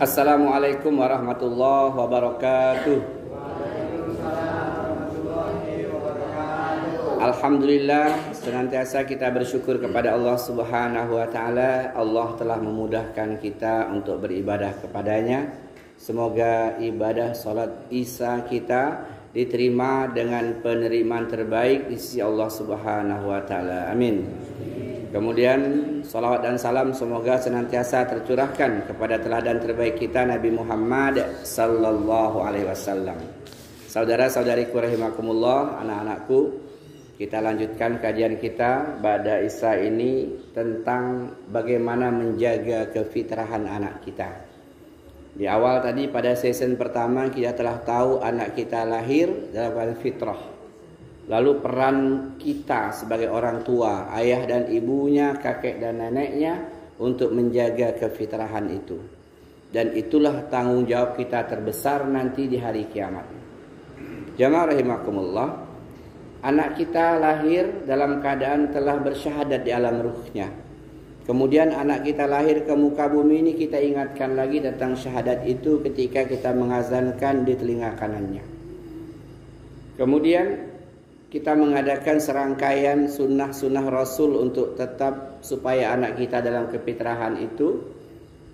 Assalamualaikum warahmatullahi wabarakatuh. Alhamdulillah, senantiasa kita bersyukur kepada Allah Subhanahu wa taala. Allah telah memudahkan kita untuk beribadah kepadanya. Semoga ibadah salat Isya kita diterima dengan penerimaan terbaik di sisi Allah Subhanahu wa taala. Amin. Kemudian salawat dan salam semoga senantiasa tercurahkan kepada teladan terbaik kita Nabi Muhammad sallallahu alaihi wasallam. Saudara-saudariku rahimakumullah, anak-anakku, kita lanjutkan kajian kita pada Isya ini tentang bagaimana menjaga kefitrahan anak kita. Di awal tadi pada season pertama kita telah tahu anak kita lahir dalam keadaan fitrah. Lalu peran kita sebagai orang tua, ayah dan ibunya, kakek dan neneknya untuk menjaga kefitrahan itu. Dan itulah tanggung jawab kita terbesar nanti di hari kiamat. Jamaah rahimakumullah, anak kita lahir dalam keadaan telah bersyahadat di alam ruhnya. Kemudian anak kita lahir ke muka bumi ini, kita ingatkan lagi tentang syahadat itu ketika kita mengazankan di telinga kanannya. Kemudian kita mengadakan serangkaian sunnah-sunnah Rasul untuk tetap supaya anak kita dalam kefitrahan itu,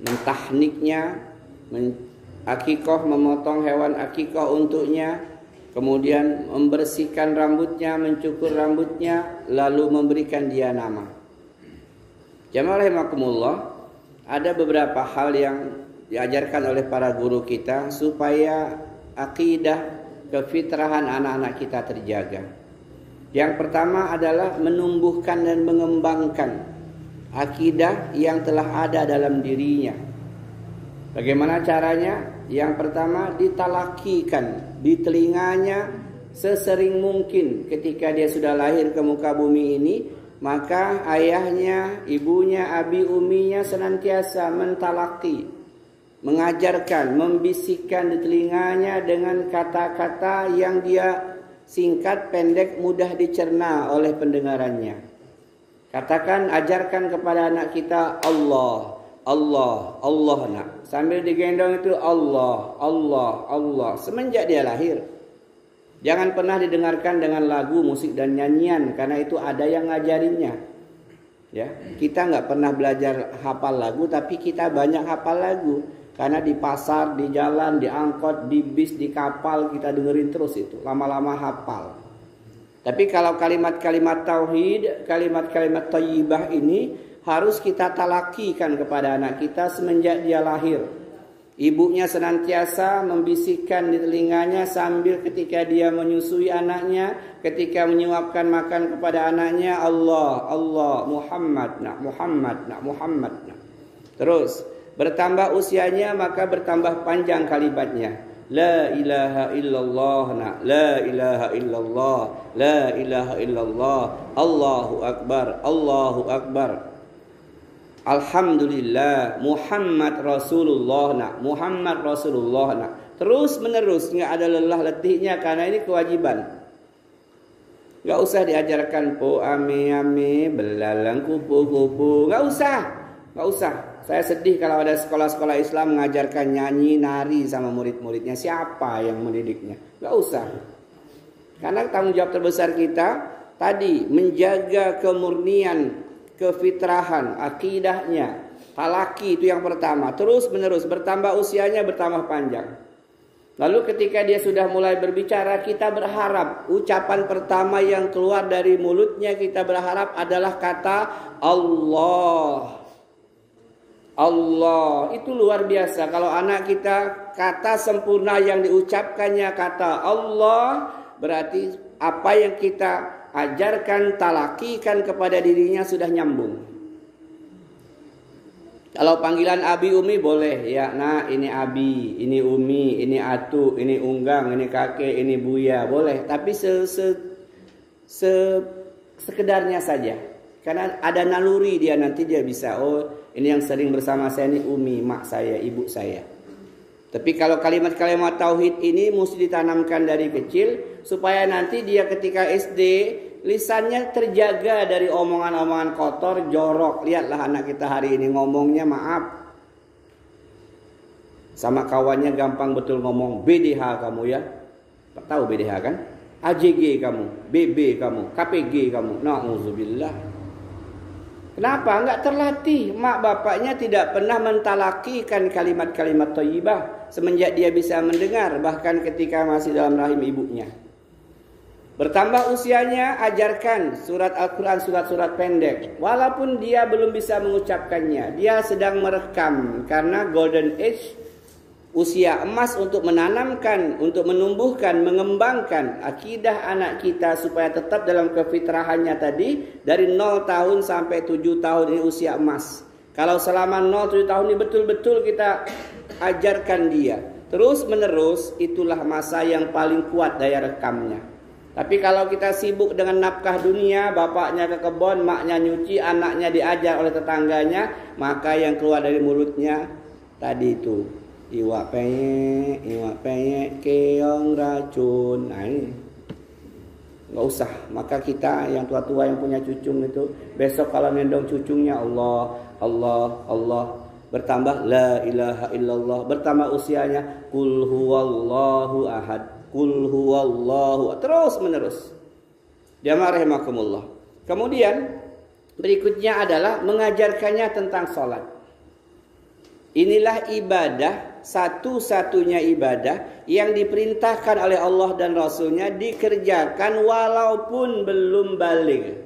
mentahniknya, akikoh, memotong hewan akikoh untuknya, kemudian membersihkan rambutnya, mencukur rambutnya, lalu memberikan dia nama. Jamaah rahimakumullah, ada beberapa hal yang diajarkan oleh para guru kita supaya akidah kefitrahan anak-anak kita terjaga. Yang pertama adalah menumbuhkan dan mengembangkan akidah yang telah ada dalam dirinya. Bagaimana caranya? Yang pertama, ditalakikan di telinganya sesering mungkin ketika dia sudah lahir ke muka bumi ini. Maka ayahnya, ibunya, abi uminya senantiasa mentalaki, mengajarkan, membisikkan di telinganya dengan kata-kata yang dia singkat, pendek, mudah dicerna oleh pendengarannya. Katakan, ajarkan kepada anak kita Allah, Allah, Allah nak. Sambil digendong itu Allah, Allah, Allah. Semenjak dia lahir. Jangan pernah didengarkan dengan lagu, musik dan nyanyian, karena itu ada yang ngajarinnya. Ya, kita nggak pernah belajar hafal lagu, tapi kita banyak hafal lagu. Karena di pasar, di jalan, di angkot, di bis, di kapal kita dengerin terus itu. Lama-lama hafal. Tapi kalau kalimat-kalimat tauhid, kalimat-kalimat thayyibah ini harus kita talakikan kepada anak kita semenjak dia lahir. Ibunya senantiasa membisikkan di telinganya sambil ketika dia menyusui anaknya, ketika menyuapkan makan kepada anaknya, Allah, Allah, Muhammad, nak Muhammad, nak Muhammad, nak. Terus bertambah usianya maka bertambah panjang kalimatnya. La ilaha illallah, nak. La ilaha illallah, la ilaha illallah, Allahu akbar, Allahu akbar. Alhamdulillah, Muhammad Rasulullah, nak. Muhammad Rasulullah, nak. Terus menerus, nggak ada lelah letihnya karena ini kewajiban. Nggak usah diajarkan po ame ame, belalang kupu kupu, nggak usah, nggak usah. Saya sedih kalau ada sekolah-sekolah Islam mengajarkan nyanyi nari sama murid-muridnya. Siapa yang mendidiknya? Nggak usah. Karena tanggung jawab terbesar kita tadi menjaga kemurnian, kefitrahan, akidahnya, talaki itu yang pertama. Terus menerus bertambah usianya, bertambah panjang. Lalu ketika dia sudah mulai berbicara, kita berharap ucapan pertama yang keluar dari mulutnya, kita berharap adalah kata Allah. Allah itu luar biasa. Kalau anak kita kata sempurna yang diucapkannya kata Allah, berarti apa yang kita ajarkan, talakikan kepada dirinya sudah nyambung. Kalau panggilan abi umi boleh, ya nah ini abi, ini umi, ini atu, ini unggang, ini kakek, ini buya, boleh. Tapi sekedarnya saja. Karena ada naluri dia nanti dia bisa, oh ini yang sering bersama saya ini umi, mak saya, ibu saya. Tapi kalau kalimat-kalimat tauhid ini mesti ditanamkan dari kecil supaya nanti dia ketika SD lisannya terjaga dari omongan-omongan kotor, jorok. Lihatlah anak kita hari ini ngomongnya, maaf, Sama kawannya gampang betul ngomong, BDH kamu ya. Tahu BDH kan? AJG kamu, BB kamu, KPG kamu. Na'udzubillah. Kenapa? Enggak terlatih. Mak bapaknya tidak pernah mentalakikan kalimat-kalimat thayyibah semenjak dia bisa mendengar, bahkan ketika masih dalam rahim ibunya. Bertambah usianya, ajarkan surat Al-Quran, surat-surat pendek. Walaupun dia belum bisa mengucapkannya, dia sedang merekam. Karena golden age, usia emas untuk menanamkan, untuk menumbuhkan, mengembangkan akidah anak kita supaya tetap dalam kefitrahannya tadi. Dari 0 tahun sampai 7 tahun ini usia emas. Kalau selama 0-7 tahun ini betul-betul kita ajarkan dia terus menerus, itulah masa yang paling kuat daya rekamnya. Tapi kalau kita sibuk dengan nafkah dunia, bapaknya ke kebun, maknya nyuci, anaknya diajar oleh tetangganya, maka yang keluar dari mulutnya tadi itu iwak peyek, keong racun. Nah ini nggak usah. Maka kita yang tua-tua yang punya cucung itu, besok kalau ngendong cucungnya Allah, Allah, Allah, bertambah la ilaha illallah, bertambah usianya kul huwallahu ahad, kul huwallahu, terus menerus. Jamaah rahimakumullah. Kemudian berikutnya adalah mengajarkannya tentang sholat. Inilah ibadah, satu-satunya ibadah yang diperintahkan oleh Allah dan Rasulnya dikerjakan walaupun belum baligh.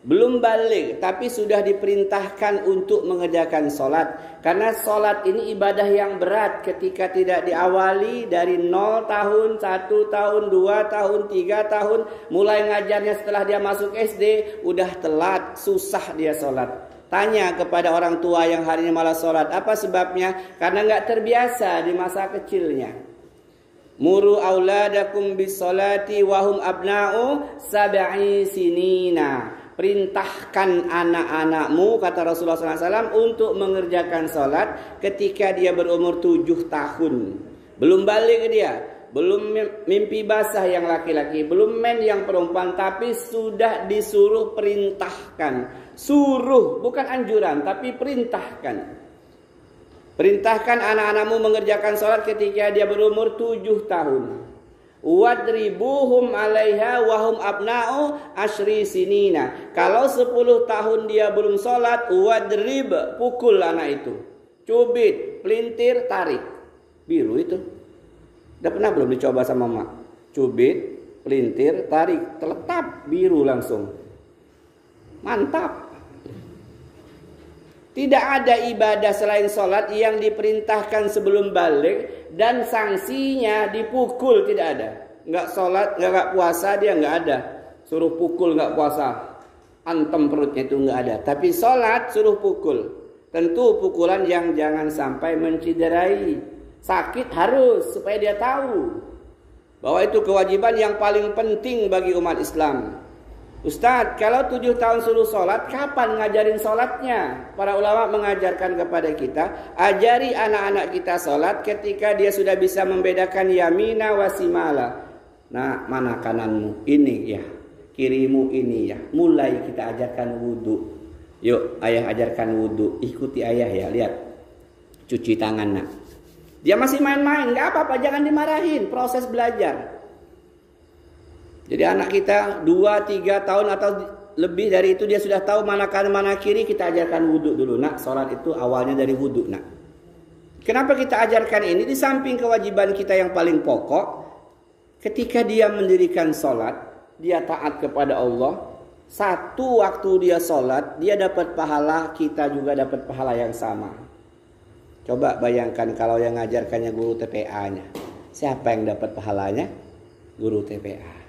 Belum baligh, tapi sudah diperintahkan untuk mengerjakan sholat. Karena sholat ini ibadah yang berat ketika tidak diawali dari 0 tahun, 1 tahun, 2 tahun, 3 tahun. Mulai ngajarnya setelah dia masuk SD, udah telat, susah dia sholat. Tanya kepada orang tua yang hari ini malah sholat, apa sebabnya? Karena nggak terbiasa di masa kecilnya. Muru auladakum bis sholati wahum abna'u sab'i sinina. Perintahkan anak-anakmu, kata Rasulullah SAW, untuk mengerjakan sholat ketika dia berumur 7 tahun. Belum balik dia, belum mimpi basah yang laki-laki, belum men yang perempuan, tapi sudah disuruh perintahkan. Suruh, bukan anjuran, tapi perintahkan. Perintahkan anak-anakmu mengerjakan sholat ketika dia berumur 7 tahun. Wadribuhum alaiha wahum abna'u asyri sinina. Kalau 10 tahun dia belum sholat, wadrib, pukul anak itu. Cubit, pelintir, tarik. Biru itu. Udah pernah belum dicoba sama mak? Cubit, pelintir, tarik, teletap, biru langsung. Mantap. Tidak ada ibadah selain sholat yang diperintahkan sebelum balik dan sanksinya dipukul, tidak ada. Nggak sholat, nggak puasa, dia nggak ada. Suruh pukul nggak puasa, antem perutnya itu nggak ada. Tapi sholat suruh pukul. Tentu pukulan yang jangan sampai menciderai. Sakit harus supaya dia tahu bahwa itu kewajiban yang paling penting bagi umat Islam. Ustadz, kalau 7 tahun suruh sholat, kapan ngajarin sholatnya? Para ulama mengajarkan kepada kita, ajari anak-anak kita sholat ketika dia sudah bisa membedakan yamina wa simala. Nah, mana kananmu? Ini ya. Kirimu ini ya. Mulai kita ajarkan wudhu. Yuk, ayah ajarkan wudhu. Ikuti ayah ya, lihat. Cuci tangan nak. Dia masih main-main, nggak apa-apa, jangan dimarahin. Proses belajar. Jadi anak kita 2-3 tahun atau lebih dari itu dia sudah tahu mana kanan mana kiri, kita ajarkan wudhu dulu. Nak, sholat itu awalnya dari wudhu nak. Kenapa kita ajarkan ini? Di samping kewajiban kita yang paling pokok, ketika dia mendirikan sholat, dia taat kepada Allah. Satu waktu dia sholat, dia dapat pahala, kita juga dapat pahala yang sama. Coba bayangkan kalau yang ngajarkannya guru TPA-nya. Siapa yang dapat pahalanya? Guru TPA.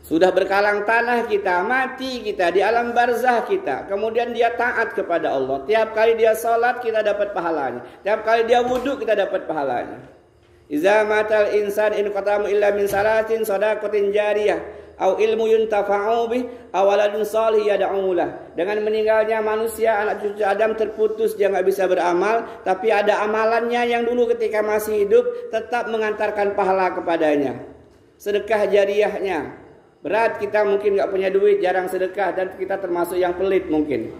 Sudah berkalang tanah kita, mati kita, di alam barzah kita. Kemudian dia taat kepada Allah. Tiap kali dia sholat kita dapat pahalanya. Tiap kali dia wudhu kita dapat pahalanya. Iza matal insan in qatamu illa min salatin shadaqatin jariyah au ilmu yuntafa'u bih awaladun salih yad'ulah. Dengan meninggalnya manusia, anak cucu Adam terputus, dia nggak bisa beramal, tapi ada amalannya yang dulu ketika masih hidup tetap mengantarkan pahala kepadanya. Sedekah jariyahnya. Berat kita mungkin nggak punya duit, jarang sedekah, dan kita termasuk yang pelit mungkin.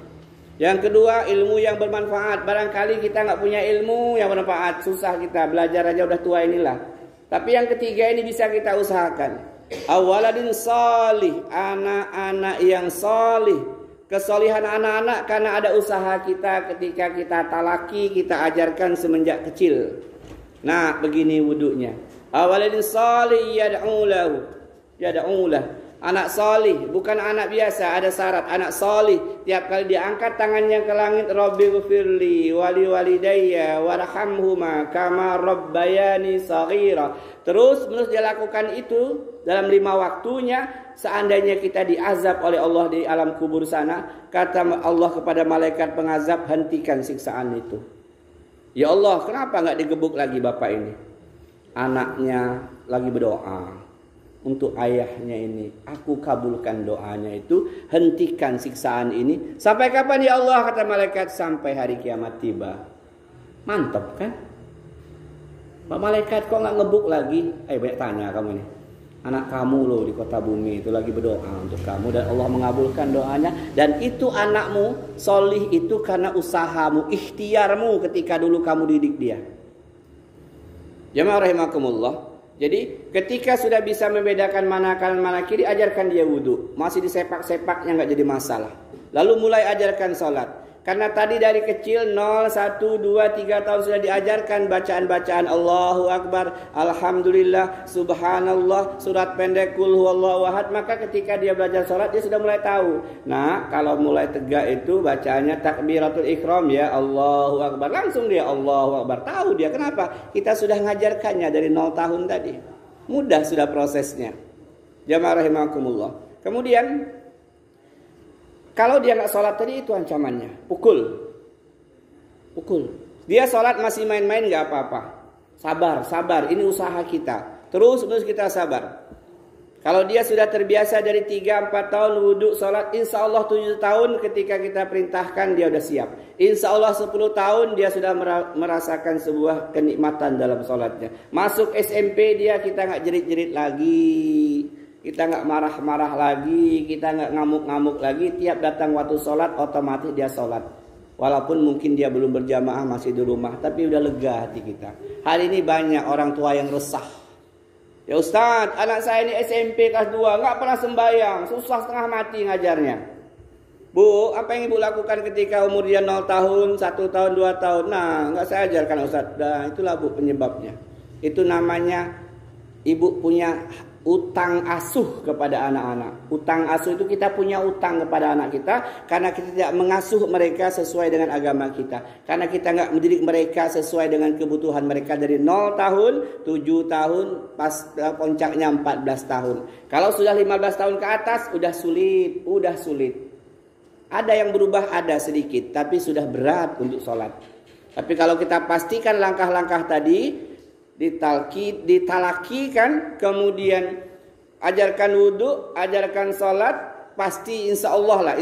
Yang kedua, ilmu yang bermanfaat. Barangkali kita nggak punya ilmu yang bermanfaat, susah kita belajar aja udah tua inilah. Tapi yang ketiga ini bisa kita usahakan. Awaladin salih, anak-anak yang salih. Kesolihan anak-anak karena ada usaha kita ketika kita talaki, kita ajarkan semenjak kecil. Nah, begini wudunya. Awaladin salih yad'ulahu. Anak solih, bukan anak biasa, ada syarat. Anak solih, tiap kali diangkat tangannya ke langit, Rabbi ghfirli wali walidayya warhamhuma kama rabbayani saghira. Terus dia lakukan itu dalam 5 waktunya. Seandainya kita diazab oleh Allah di alam kubur sana, kata Allah kepada malaikat pengazab, hentikan siksaan itu. Ya Allah, kenapa nggak digebuk lagi bapak ini? Anaknya lagi berdoa untuk ayahnya ini, aku kabulkan doanya itu, hentikan siksaan ini. Sampai kapan ya Allah, kata malaikat? Sampai hari kiamat tiba. Mantap kan? Pak malaikat kok nggak ngebuk lagi? Banyak tanya kamu ini. Anak kamu loh di kota bumi itu lagi berdoa untuk kamu dan Allah mengabulkan doanya. Dan itu anakmu solih itu karena usahamu, ikhtiarmu ketika dulu kamu didik dia. Jamaah rahimakumullah. Jadi ketika sudah bisa membedakan mana kanan mana kiri, ajarkan dia wudhu. Masih disepak-sepaknya nggak jadi masalah. Lalu mulai ajarkan sholat. Karena tadi dari kecil 0, 1, 2, 3 tahun sudah diajarkan bacaan-bacaan Allahu Akbar, Alhamdulillah, Subhanallah, surat pendek Qul huwallahu ahad. Maka ketika dia belajar sholat dia sudah mulai tahu. Nah kalau mulai tegak itu bacanya takbiratul ikhram ya Allahu Akbar. Langsung dia Allahu Akbar. Tahu dia kenapa? Kita sudah ngajarkannya dari 0 tahun tadi. Mudah sudah prosesnya. Jamaah rahimakumullah. Kemudian kalau dia nggak sholat tadi itu ancamannya, pukul. Dia sholat masih main-main nggak apa-apa. Sabar. Ini usaha kita. Terus kita sabar. Kalau dia sudah terbiasa dari 3-4 tahun wudhu sholat, insya Allah 7 tahun ketika kita perintahkan dia udah siap. Insya Allah 10 tahun dia sudah merasakan sebuah kenikmatan dalam sholatnya. Masuk SMP dia kita nggak jerit-jerit lagi. Kita nggak marah-marah lagi, kita nggak ngamuk-ngamuk lagi. Tiap datang waktu sholat, otomatis dia sholat. Walaupun mungkin dia belum berjamaah, masih di rumah, tapi udah lega hati kita. Hari ini banyak orang tua yang resah. Ya Ustadz, anak saya ini SMP kelas 2, nggak pernah sembahyang, susah setengah mati ngajarnya. Bu, apa yang ibu lakukan ketika umur dia 0 tahun, 1 tahun, 2 tahun? Nah, nggak saya ajarkan Ustadz. Nah, itulah bu penyebabnya. Itu namanya ibu punya utang asuh kepada anak-anak. Utang asuh itu kita punya utang kepada anak kita karena kita tidak mengasuh mereka sesuai dengan agama kita. Karena kita nggak mendidik mereka sesuai dengan kebutuhan mereka dari 0 tahun, 7 tahun, pas puncaknya 14 tahun. Kalau sudah 15 tahun ke atas udah sulit. Ada yang berubah, ada sedikit, tapi sudah berat untuk sholat. Tapi kalau kita pastikan langkah-langkah tadi ditalakikan, kemudian ajarkan wudhu, ajarkan sholat, pasti insya Allah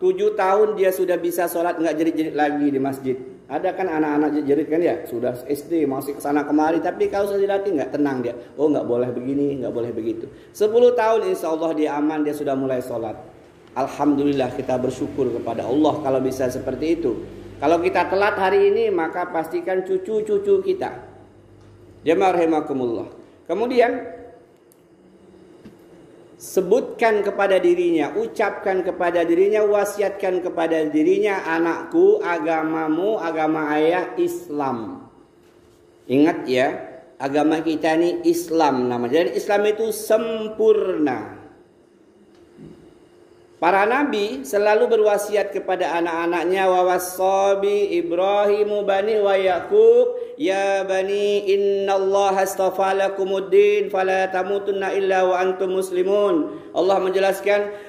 7 tahun dia sudah bisa sholat nggak jerit-jerit lagi di masjid. Ada kan anak-anak jerit kan ya, sudah SD masih kesana kemari, tapi kalau sudah dilatih nggak tenang dia. Oh nggak boleh begini, nggak boleh begitu. 10 tahun insya Allah dia aman, dia sudah mulai sholat. Alhamdulillah kita bersyukur kepada Allah kalau bisa seperti itu. Kalau kita telat hari ini maka pastikan cucu-cucu kita. Jamaah rahimakumullah. Kemudian sebutkan kepada dirinya, ucapkan kepada dirinya, wasiatkan kepada dirinya, anakku, agamamu, agama ayah Islam. Ingat ya, agama kita ini Islam namanya. Jadi Islam itu sempurna. Para nabi selalu berwasiat kepada anak-anaknya, wa wassabi Ibrahimu bani wa Yaqub ya bani innallaha astafa lakumuddin fala tamutunna illa wa antum muslimun. Allah menjelaskan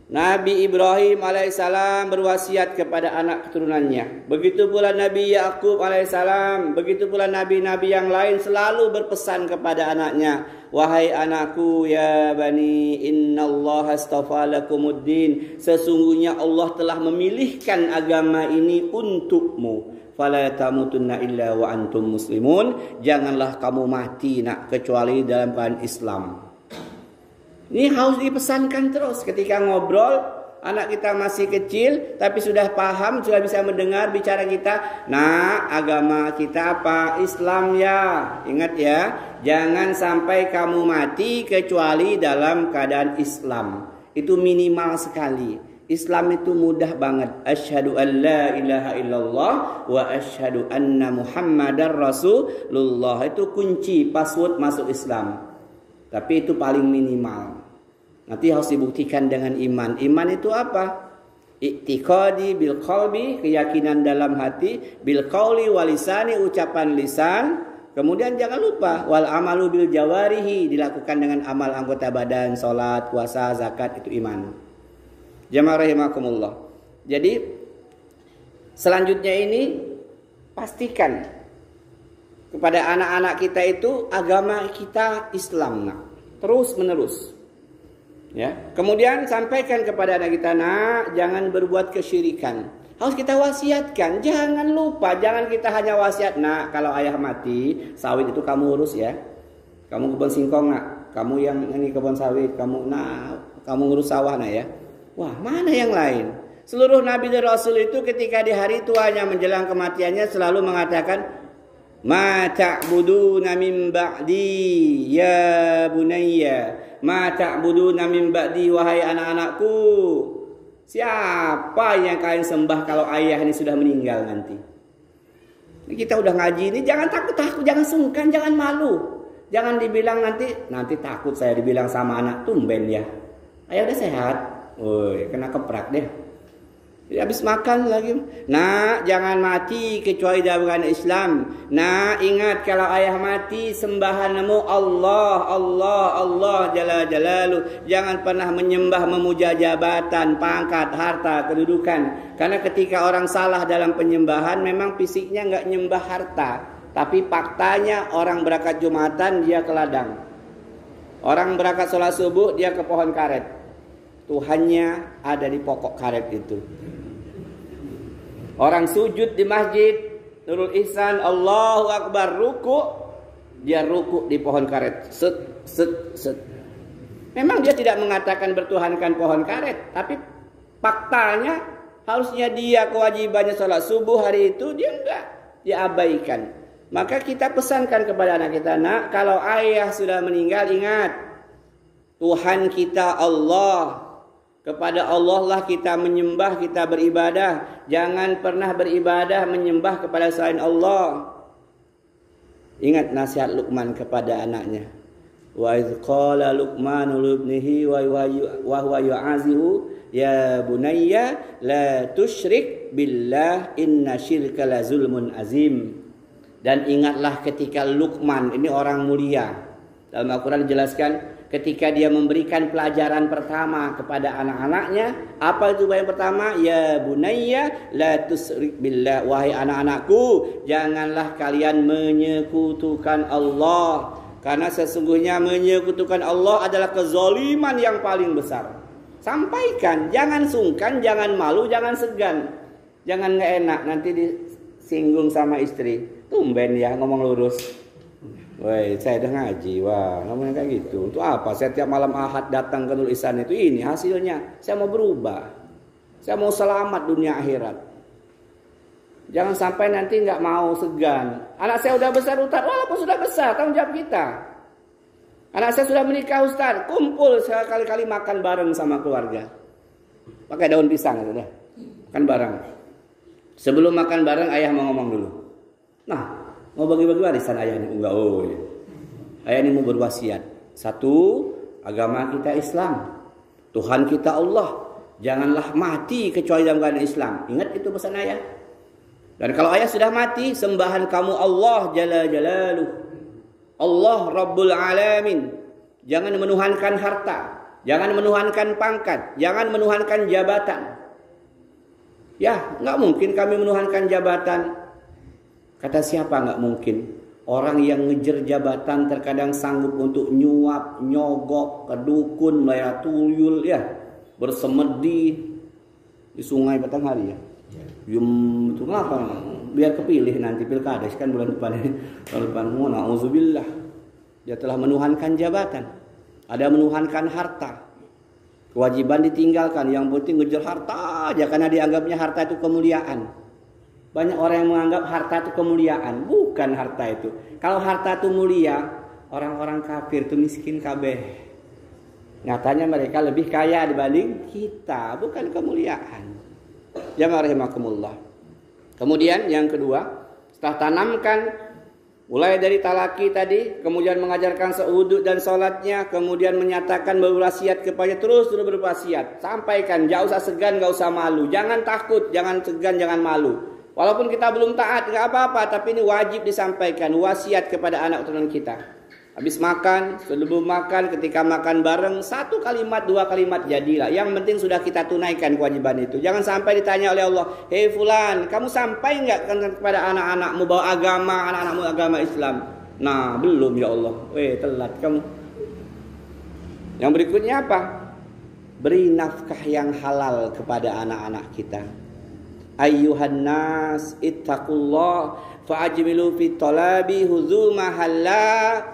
Nabi Ibrahim alaihissalam berwasiat kepada anak keturunannya. Begitu pula Nabi Yaqub alaihissalam, begitu pula nabi-nabi yang lain selalu berpesan kepada anaknya, wahai anakku ya bani innallaha astafa lakumuddin, sesungguhnya Allah telah memilihkan agama ini untukmu. Fala tamutunna illa wa antum muslimun, janganlah kamu mati nak kecuali dalam keadaan Islam. Ini harus dipesankan terus ketika ngobrol. anak kita masih kecil tapi sudah paham, sudah bisa mendengar bicara kita. Nah, agama kita apa? Islam ya. Ingat ya, jangan sampai kamu mati kecuali dalam keadaan Islam. Itu minimal sekali. Islam itu mudah banget. Asyhadu an la ilaha illallah wa asyhadu anna Muhammadar Rasulullah. Itu kunci password masuk Islam. Tapi itu paling minimal. Nanti harus dibuktikan dengan iman. Iman itu apa? I'tiqadi bil qalbi, keyakinan dalam hati, bil qauli wal lisani, ucapan lisan. Kemudian jangan lupa wal amalu bil jawarihi, dilakukan dengan amal anggota badan, salat, puasa, zakat, itu iman. Jamaah rahimakumullah. Jadi selanjutnya ini pastikan kepada anak-anak kita itu agama kita Islam, nak. Terus menerus. Ya. Kemudian sampaikan kepada anak kita, nak, jangan berbuat kesyirikan. Harus kita wasiatkan. Jangan lupa, jangan kita hanya wasiat, nak, kalau ayah mati, sawit itu kamu urus ya. Kamu kebun singkong, nak. Kamu yang ini kebun sawit, kamu ngurus sawah, nak ya. Wah, mana yang lain? Seluruh Nabi dan Rasul itu ketika di hari tuanya menjelang kematiannya selalu mengatakan, Ma ta'buduna min ba'di ya bunayya. Ma ta'buduna min ba'di, wahai anak-anakku. Siapa yang kalian sembah kalau ayah ini sudah meninggal nanti? Ini kita udah ngaji ini, jangan takut-takut, jangan sungkan, jangan malu. Jangan dibilang nanti takut saya dibilang sama anak, tumben ya. Ayah udah sehat. Woi, kena keprak deh. Habis makan lagi. Nah, jangan mati kecuali dalam Islam. Nah, ingat kalau ayah mati sembahanmu Allah, Allah, Allah jalla jalaluh. Jangan pernah menyembah memuja jabatan, pangkat, harta, kedudukan. Karena ketika orang salah dalam penyembahan memang fisiknya enggak nyembah harta, tapi faktanya orang berangkat Jumatan dia ke ladang. Orang berangkat sholat subuh dia ke pohon karet. Tuhannya ada di pokok karet itu. Orang sujud di masjid Nurul Ihsan, Allahu Akbar, ruku, dia ruku di pohon karet. Set, set, set. Memang dia tidak mengatakan bertuhankan pohon karet, tapi faktanya harusnya dia kewajibannya sholat subuh hari itu dia enggak, dia abaikan. Maka kita pesankan kepada anak kita, nak, kalau ayah sudah meninggal ingat Tuhan kita Allah. Kepada Allah lah kita menyembah, kita beribadah. Jangan pernah beribadah menyembah kepada selain Allah. Ingat nasihat Luqman kepada anaknya. Wa idz qala Luqmanu libnihi wa huwa yu'azihu ya bunayya la tusyrik billah inna syirka la zulmun azim. Dan ingatlah ketika Luqman, ini orang mulia. Dalam Al-Quran dijelaskan ketika dia memberikan pelajaran pertama kepada anak-anaknya. Apa itu yang pertama? Ya bunayya la tusyrik billah. Wahai anak-anakku, janganlah kalian menyekutukan Allah. Karena sesungguhnya menyekutukan Allah adalah kezaliman yang paling besar. Sampaikan, jangan sungkan, jangan malu, jangan segan. Jangan nggak enak nanti disinggung sama istri. Tumben ya ngomong lurus. Woi, saya udah ngaji, wah ngomongnya kayak gitu. Untuk apa? Saya tiap malam Ahad datang ke Nurul Ihsan itu, ini hasilnya. Saya mau berubah. Saya mau selamat dunia akhirat. Jangan sampai nanti nggak mau segan. Anak saya udah besar Ustaz, walaupun sudah besar, tanggung jawab kita. Anak saya sudah menikah Ustaz, kumpul sekali-kali makan bareng sama keluarga. Pakai daun pisang gitu deh. Makan bareng. Sebelum makan bareng ayah mau ngomong dulu. Nah, mau bagi-bagi warisan ayah ini enggak, oh ya. Ayah ini mau berwasiat. Satu, agama kita Islam. Tuhan kita Allah. Janganlah mati kecuali dalam keadaan Islam. Ingat itu pesan ayah. Dan kalau ayah sudah mati, sembahan kamu Allah jalla jalaluh. Allah Rabbul Alamin. Jangan menuhankan harta, jangan menuhankan pangkat, jangan menuhankan jabatan. Ya, enggak mungkin kami menuhankan jabatan. Kata siapa nggak mungkin? Orang yang ngejar jabatan terkadang sanggup untuk nyuap, nyogok, kedukun, melayar tuyul, ya, bersemedi di sungai Batanghari ya. Itu ngapa? Biar kepilih nanti pilkades kan bulan depan ini. Bulan depan, na'udzubillah. Dia telah menuhankan jabatan. Ada menuhankan harta. Kewajiban ditinggalkan, yang penting ngejar harta aja karena dianggapnya harta itu kemuliaan. Banyak orang yang menganggap harta itu kemuliaan, bukan harta itu. Kalau harta itu mulia, orang-orang kafir itu miskin kabeh. Nyatanya mereka lebih kaya dibanding kita, bukan kemuliaan. Jamaah rahimakumullah. Kemudian yang kedua, setelah tanamkan mulai dari talaki tadi, kemudian mengajarkan sewudu dan sholatnya, kemudian menyatakan berwasiat kepada terus berwasiat. Sampaikan, gak usah segan, gak usah malu. Jangan takut, jangan segan, jangan malu. Walaupun kita belum taat, gak apa-apa, tapi ini wajib disampaikan. Wasiat kepada anak keturunan kita. Habis makan, sebelum makan, ketika makan bareng, 1 kalimat, 2 kalimat jadilah. Yang penting sudah kita tunaikan kewajiban itu. Jangan sampai ditanya oleh Allah, hei fulan, kamu sampai nggak kepada anak-anakmu bawa agama, anak-anakmu agama Islam? Nah, belum ya Allah. Telat kamu. Yang berikutnya apa? Beri nafkah yang halal kepada anak-anak kita. Ayyuhan nas ittaqullah fa'ajmilu fit talabi huzu mahalla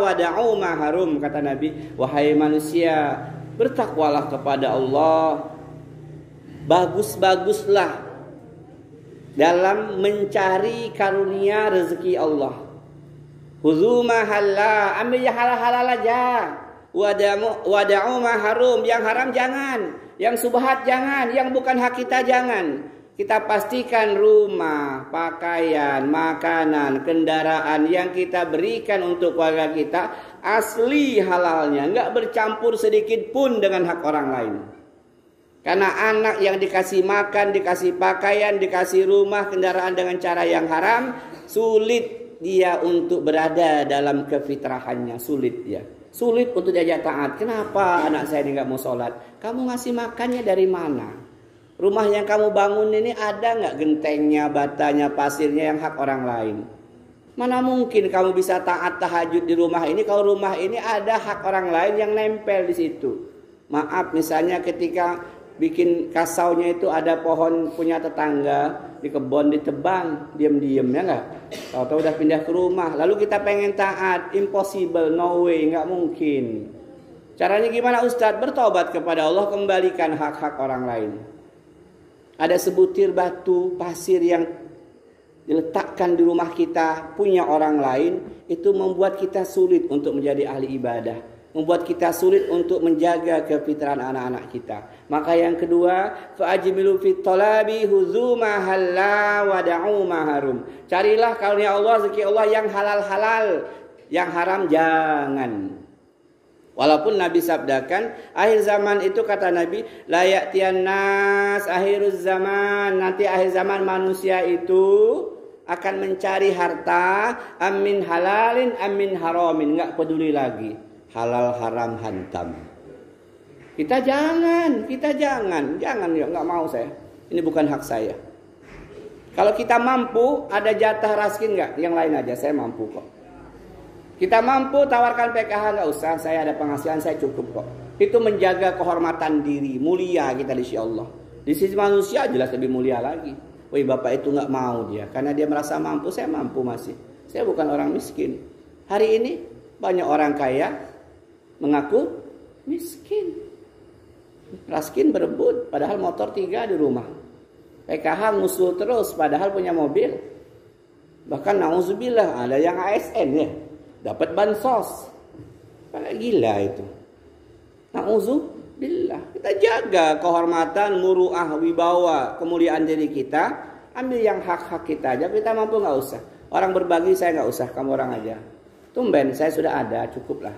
wada'u maharum, kata Nabi. Wahai manusia, bertakwalah kepada Allah, bagus-baguslah dalam mencari karunia rezeki Allah. Huzu mahalla, ambil yang halal-halal aja. Wada'u maharum, yang haram jangan, yang subhat jangan, yang bukan hak kita jangan. Kita pastikan rumah, pakaian, makanan, kendaraan yang kita berikan untuk keluarga kita asli halalnya, nggak bercampur sedikit pun dengan hak orang lain. Karena anak yang dikasih makan, dikasih pakaian, dikasih rumah, kendaraan dengan cara yang haram, sulit dia untuk berada dalam kefitrahannya, sulit ya. Sulit untuk diajak taat. Kenapa anak saya ini nggak mau sholat? Kamu ngasih makannya dari mana? Rumah yang kamu bangun ini ada nggak gentengnya, batanya, pasirnya yang hak orang lain? Mana mungkin kamu bisa taat tahajud di rumah ini kalau rumah ini ada hak orang lain yang nempel di situ? Maaf, misalnya ketika bikin kasaunya itu ada pohon punya tetangga di kebun ditebang, diam-diam ya nggak? Tahu-tahu udah pindah ke rumah, lalu kita pengen taat, impossible, no way, nggak mungkin. Caranya gimana Ustadz? Bertobat kepada Allah, kembalikan hak-hak orang lain. Ada sebutir batu, pasir yang diletakkan di rumah kita punya orang lain, itu membuat kita sulit untuk menjadi ahli ibadah, membuat kita sulit untuk menjaga kefitrahan anak-anak kita. Maka yang kedua, fa'ajmilu fit talabi huzu mahalla wada'u maharum. Carilah karunia Allah, rezeki Allah yang halal-halal, yang haram jangan. Walaupun Nabi sabdakan, akhir zaman itu kata Nabi, la ya'tiyan nas akhiruz zaman, nanti akhir zaman manusia itu akan mencari harta amin halalin amin haramin, enggak peduli lagi halal haram hantam. Kita jangan ya, enggak mau saya. Ini bukan hak saya. Kalau kita mampu, ada jatah raskin enggak? Yang lain aja, saya mampu kok. Kita mampu tawarkan PKH, nggak usah, saya ada penghasilan, saya cukup kok. Itu menjaga kehormatan diri, mulia kita di sisi Allah. Di sisi manusia jelas lebih mulia lagi. Woi, bapak itu nggak mau dia, karena dia merasa mampu, saya mampu masih. Saya bukan orang miskin. Hari ini banyak orang kaya mengaku miskin. Raskin berebut, padahal motor 3 di rumah. PKH ngusul terus, padahal punya mobil. Bahkan nauzubillah, ada yang ASN ya. Dapat bansos. Kayak gila itu. Na'udzubillah. Kita jaga kehormatan, muru'ah, wibawa, kemuliaan diri kita. Ambil yang hak-hak kita aja. Kita mampu nggak usah. Orang berbagi saya nggak usah, kamu orang aja. Tumben saya sudah ada, cukuplah.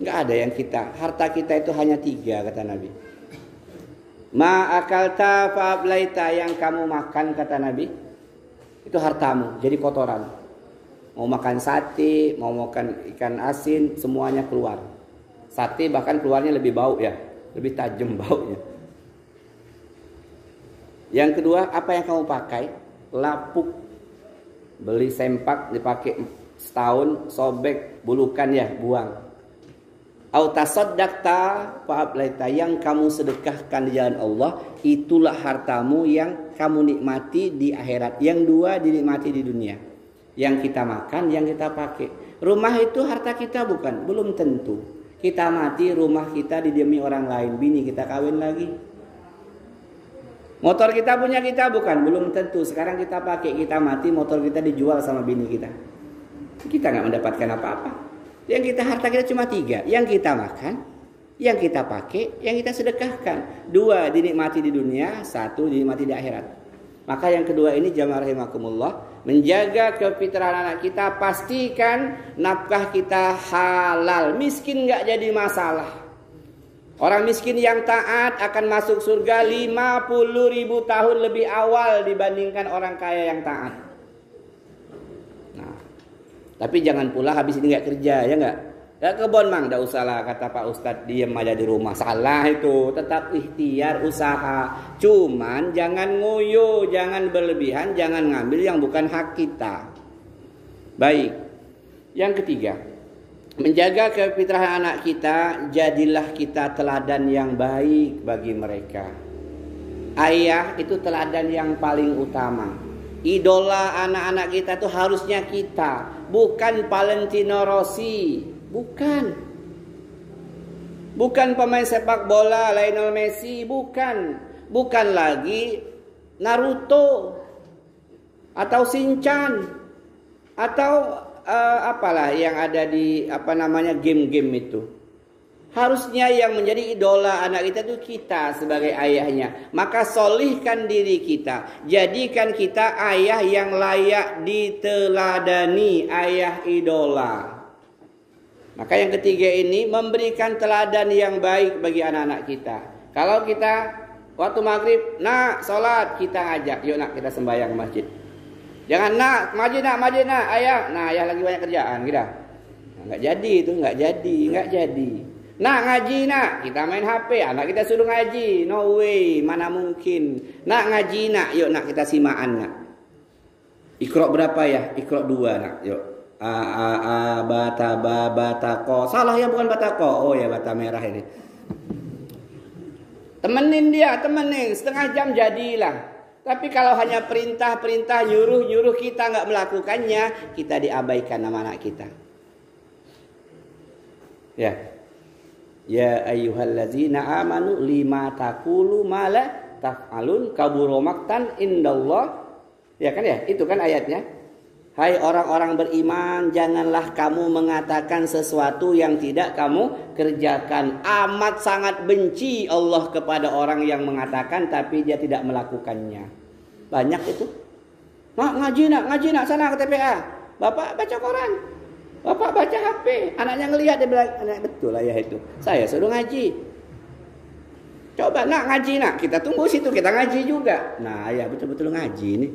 Nggak ada yang kita. Harta kita itu hanya 3 kata Nabi. Ma'akalta fa'ablaita, yang kamu makan kata Nabi, itu hartamu, jadi kotoran. Mau makan sate, mau makan ikan asin, semuanya keluar. Sate bahkan keluarnya lebih bau ya, lebih tajam baunya. Yang kedua, apa yang kamu pakai? Lapuk. Beli sempak dipakai setahun, sobek, bulukan ya, buang. Autasaddaqta fa'ablaita, yang kamu sedekahkan di jalan Allah, itulah hartamu yang kamu nikmati di akhirat. Yang 2 dinikmati di dunia. Yang kita makan, yang kita pakai. Rumah itu harta kita bukan? Belum tentu. Kita mati, rumah kita didiami orang lain, bini kita kawin lagi. Motor kita punya kita bukan, belum tentu. Sekarang kita pakai, kita mati, motor kita dijual sama bini kita. Kita nggak mendapatkan apa-apa. Yang kita harta kita cuma 3, yang kita makan, yang kita pakai, yang kita sedekahkan. 2 dinikmati di dunia, 1 dinikmati di akhirat. Maka yang kedua ini jamaah rahimakumullah, menjaga kefitrahan anak kita, pastikan nafkah kita halal. Miskin nggak jadi masalah. Orang miskin yang taat akan masuk surga 50.000 tahun lebih awal dibandingkan orang kaya yang taat. Nah, tapi jangan pula habis ini nggak kerja, ya nggak? Gak kebon mang, gak usah lah kata Pak Ustadz, diem aja di rumah. Salah itu, tetap ikhtiar usaha. Cuman jangan ngoyo, jangan berlebihan, jangan ngambil yang bukan hak kita. Baik, yang ketiga, menjaga kefitrahan anak kita, jadilah kita teladan yang baik bagi mereka. Ayah itu teladan yang paling utama. Idola anak-anak kita tuh harusnya kita, bukan Valentino Rossi. Bukan pemain sepak bola Lionel Messi, bukan lagi Naruto atau Shinchan atau apalah yang ada di game-game itu. Harusnya yang menjadi idola anak kita itu kita sebagai ayahnya. Maka solihkan diri kita, jadikan kita ayah yang layak diteladani, ayah idola. Maka yang ketiga ini memberikan teladan yang baik bagi anak-anak kita. Kalau kita waktu maghrib, nak sholat, kita ajak, yuk nak kita sembahyang ke masjid. Jangan nak, maju nak, ayah. Nah ayah lagi banyak kerjaan, kita. Nah, nggak jadi itu, nggak jadi. Nak ngaji nak, kita main HP, anak kita suruh ngaji, no way, mana mungkin. Nak ngaji nak, yuk nak kita simaan nak. Iqra berapa ya? Iqra 2 nak, yuk. Batako. Salah ya, bukan batako. Oh ya, bata merah ini. Temenin dia, setengah jam jadilah. Tapi kalau hanya perintah, nyuruh kita nggak melakukannya, kita diabaikan nama anak kita. Ya ayyuhallazina amanu lima taqulu ma la taf'alun kabura maqtan indallah. Ya kan ya? Itu kan ayatnya. Hai orang-orang beriman, janganlah kamu mengatakan sesuatu yang tidak kamu kerjakan. Amat sangat benci Allah kepada orang yang mengatakan tapi dia tidak melakukannya. Banyak itu. Ngaji nak, sana ke TPA. Bapak baca koran. Bapak baca HP. Anaknya ngelihat, dia bilang, betul ayah itu. Saya suruh ngaji. Coba nak ngaji nak. Kita tunggu situ, kita ngaji juga. Nah ayah betul-betul ngaji nih.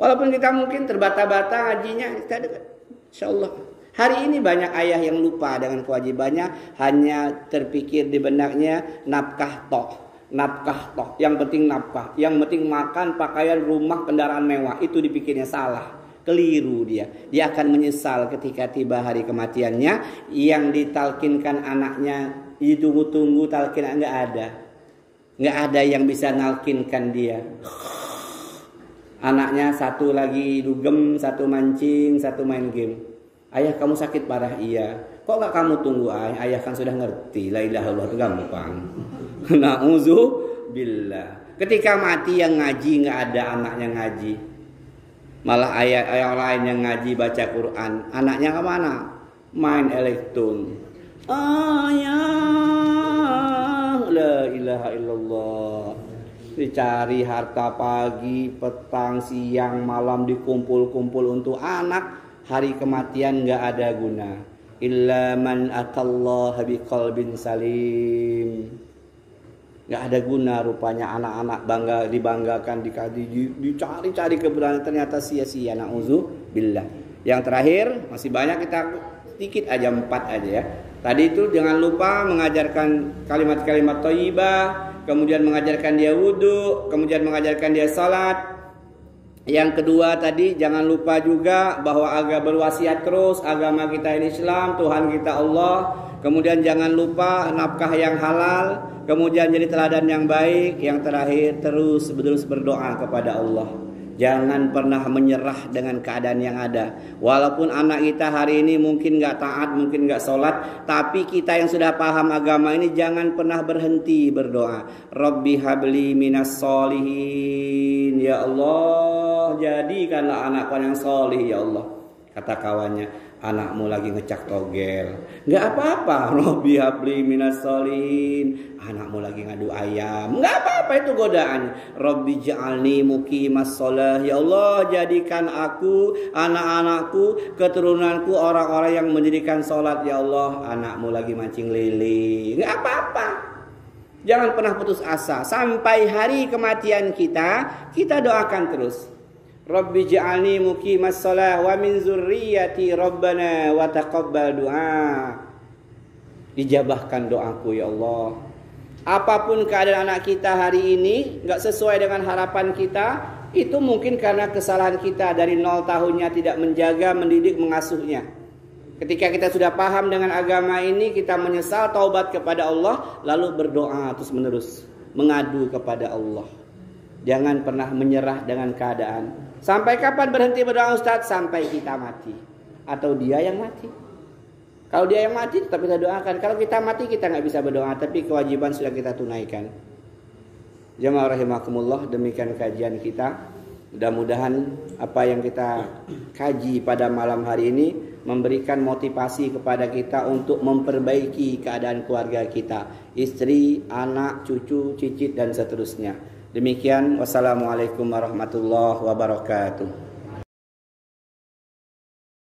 Walaupun kita mungkin terbata-bata ngajinya, kita dekat. Insyaallah. Hari ini banyak ayah yang lupa dengan kewajibannya, hanya terpikir di benaknya nafkah toh. Yang penting nafkah, yang penting makan, pakaian, rumah, kendaraan mewah. Itu dipikirnya salah, keliru dia. Dia akan menyesal ketika tiba hari kematiannya. Yang ditalkinkan anaknya, ditunggu-tunggu talkin nggak ada yang bisa nalkinkan dia. Anaknya satu lagi dugem, satu mancing, satu main game. Ayah kamu sakit parah, iya. Kok gak kamu tunggu ayah? Ayah kan sudah ngerti. La ilaha illallah itu gampang. Na'udzubillah. Ketika mati yang ngaji gak ada anaknya ngaji. Malah ayah lain yang ngaji baca Quran. Anaknya kemana? Main elektron. Ayah, la ilaha illallah. Dicari harta pagi, petang, siang, malam, dikumpul-kumpul untuk anak. Hari kematian nggak ada guna. Illa man atallaha biqalbin salim. Nggak ada guna rupanya anak-anak dibanggakan, dicari-cari keberanian, ternyata sia-sia. Na'udzubillah. Yang terakhir masih banyak, kita sedikit aja, 4 aja ya. Tadi itu jangan lupa mengajarkan kalimat-kalimat thayyibah. Kemudian mengajarkan dia wudhu, kemudian mengajarkan dia salat. Yang kedua tadi jangan lupa juga bahwa berwasiat terus, agama kita ini Islam, Tuhan kita Allah. Kemudian jangan lupa nafkah yang halal, kemudian jadi teladan yang baik. Yang terakhir terus berdoa kepada Allah. Jangan pernah menyerah dengan keadaan yang ada. Walaupun anak kita hari ini mungkin gak taat, mungkin gak sholat, tapi kita yang sudah paham agama ini jangan pernah berhenti berdoa. Rabbi habli minas solihin. Ya Allah, jadikanlah anakku yang solih ya Allah. Kata kawannya, anakmu lagi ngecak togel. Nggak apa-apa. Rabbi habli minas solihin. Anakmu lagi ngadu ayam. Nggak apa-apa, itu godaan. Rabbi ja'alni muqimas sholah. Ya Allah, jadikan aku, anak-anakku, keturunanku orang-orang yang mendirikan sholat. Ya Allah, anakmu lagi mancing lele. Nggak apa-apa. Jangan pernah putus asa. Sampai hari kematian kita doakan terus. Rabbi ja'alni muqimas shalah wa min zurriyyati rabbana wa taqabbal du'a. Dijabahkan doaku ya Allah. Apapun keadaan anak kita hari ini enggak sesuai dengan harapan kita, itu mungkin karena kesalahan kita dari 0 tahunnya tidak menjaga, mendidik, mengasuhnya. Ketika kita sudah paham dengan agama ini, kita menyesal, taubat kepada Allah, lalu berdoa terus menerus, mengadu kepada Allah. Jangan pernah menyerah dengan keadaan. Sampai kapan berhenti berdoa Ustaz? Sampai kita mati. Atau dia yang mati. Kalau dia yang mati tetap kita doakan. Kalau kita mati kita nggak bisa berdoa. Tapi kewajiban sudah kita tunaikan. Jamaah rahimakumullah, demikian kajian kita. Mudah-mudahan apa yang kita kaji pada malam hari ini memberikan motivasi kepada kita untuk memperbaiki keadaan keluarga kita. Istri, anak, cucu, cicit dan seterusnya. Demikian, wassalamualaikum warahmatullahi wabarakatuh.